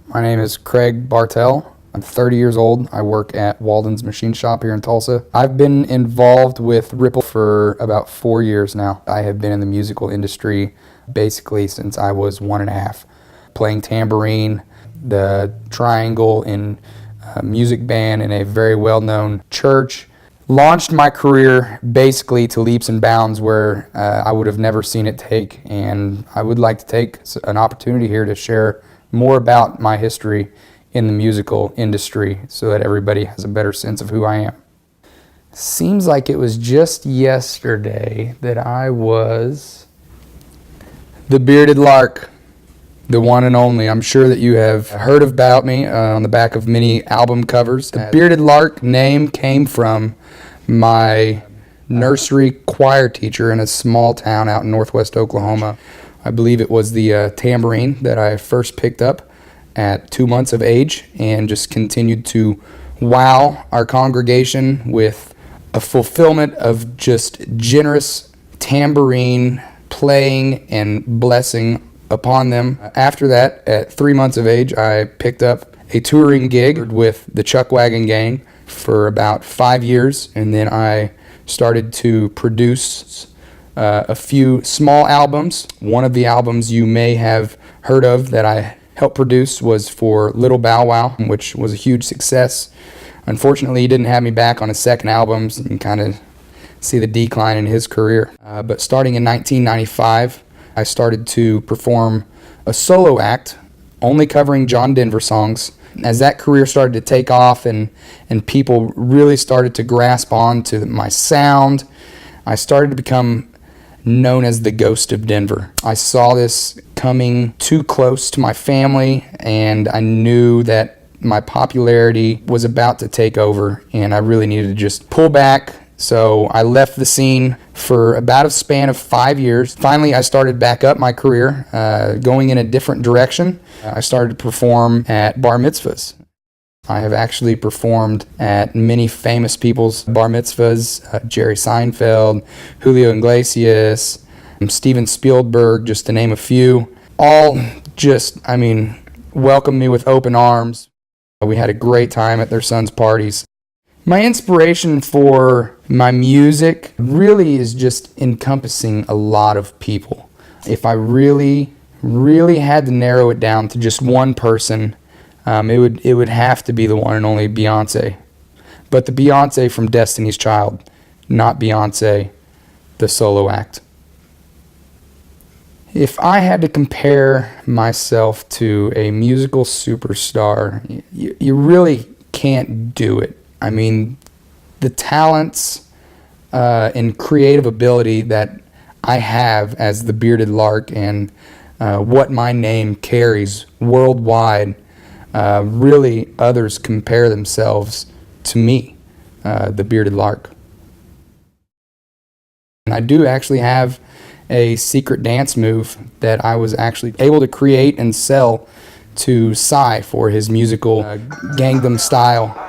My name is Craig Bartel. I'm 30 years old. I work at Walden's Machine Shop here in Tulsa. I've been involved with Ripple for about 4 years now. I have been in the musical industry basically since I was 1.5, playing tambourine, the triangle in a music band in a very well-known church. Launched my career basically to leaps and bounds where I would have never seen it take, and I would like to take an opportunity here to share more about my history in the musical industry so that everybody has a better sense of who I am. Seems like it was just yesterday that I was the Bearded Lark, the one and only. I'm sure that you have heard about me on the back of many album covers. The Bearded Lark name came from my nursery choir teacher in a small town out in northwest Oklahoma. I believe it was the tambourine that I first picked up at 2 months of age and just continued to wow our congregation with a fulfillment of just generous tambourine playing and blessing upon them. After that, at 3 months of age, I picked up a touring gig with the Chuck Wagon Gang for about 5 years, and then I started to produce a few small albums. One of the albums you may have heard of that I helped produce was for Little Bow Wow, which was a huge success. Unfortunately, he didn't have me back on his second album, so you can kind of see the decline in his career. But starting in 1995, I started to perform a solo act, only covering John Denver songs. As that career started to take off and people really started to grasp on to my sound, I started to become known as the Ghost of Denver. I saw this coming too close to my family, and I knew that my popularity was about to take over, and I really needed to just pull back. So I left the scene for about a span of 5 years. Finally, I started back up my career, going in a different direction. I started to perform at bar mitzvahs. I have actually performed at many famous people's bar mitzvahs, Jerry Seinfeld, Julio Iglesias, Steven Spielberg, just to name a few. All just, welcomed me with open arms. We had a great time at their sons' parties. My inspiration for my music really is just encompassing a lot of people. If I really had to narrow it down to just one person, it would have to be the one and only Beyonce. But the Beyonce from Destiny's Child, not Beyonce, the solo act. If I had to compare myself to a musical superstar, you really can't do it. The talents and creative ability that I have as the Bearded Lark and what my name carries worldwide, really others compare themselves to me, the Bearded Lark. And I do actually have a secret dance move that I was actually able to create and sell to Psy for his musical Gangnam Style.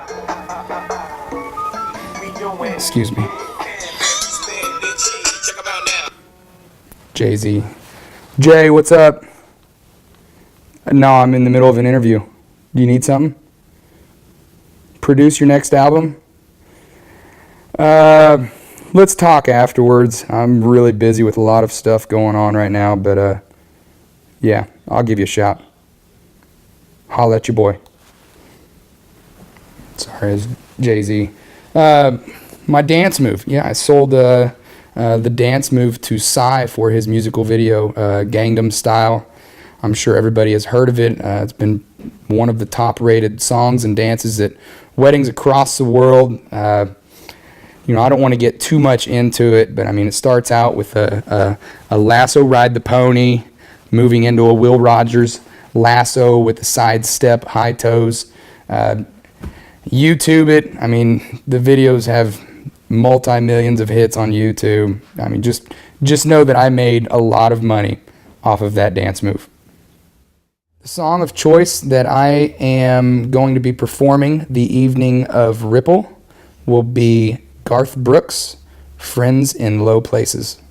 Excuse me. Jay-Z. Jay, what's up? No, I'm in the middle of an interview. Do you need something? Produce your next album? Let's talk afterwards. I'm really busy with a lot of stuff going on right now, but yeah, I'll give you a shout. Holla at your boy. Sorry, it's Jay-Z. My dance move. Yeah, I sold the dance move to Psy for his musical video, Gangnam Style. I'm sure everybody has heard of it. It's been one of the top-rated songs and dances at weddings across the world. I don't want to get too much into it, but it starts out with a lasso ride the pony, moving into a Will Rogers lasso with the side step, high toes. YouTube it. The videos have multi-millions of hits on YouTube. Just know that I made a lot of money off of that dance move. The song of choice that I am going to be performing the evening of Ripple will be Garth Brooks, Friends in Low Places.